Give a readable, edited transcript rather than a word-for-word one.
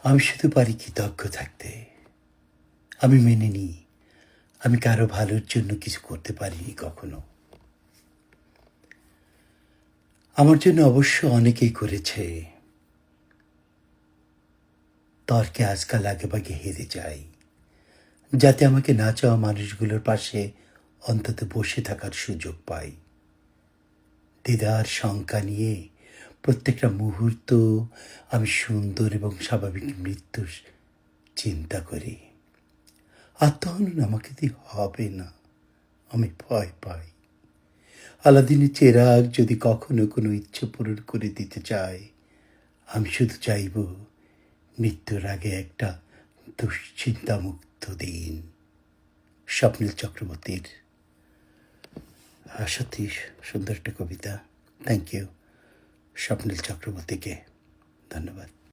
আমি শুধু পারি কৃতজ্ঞ থাকতে। আমি মেনে নিই আমি কারো ভালোর জন্য কিছু করতে পারিনি কখনো। আমার জন্য অবশ্য অনেকেই করেছে। তর্কে আজকাল আগেভাগে হেরে যাই, যাতে আমাকে না চাওয়া মানুষগুলোর পাশে অন্তত বসে থাকার সুযোগ পাই। দ্বিধার শঙ্কা নিয়ে প্রত্যেকটা মুহূর্ত আমি সুন্দর এবং স্বাভাবিক মৃত্যুর চিন্তা করি। আত্মহনন আমাকে দিয়ে হবে না, আমি ভয় পাই। আলাদিনের চেরাগ যদি কখনো কোনো ইচ্ছে পূরণ করে দিতে চায়, আমি শুধু চাইব মৃত্যুর আগে একটা দুশ্চিন্তামুক্ত দিন। স্বপ্নীল চক্রবর্তীর সত্যি সুন্দর একটা কবিতা। থ্যাংক ইউ স্বপ্নীল চক্রবর্তীকে, ধন্যবাদ।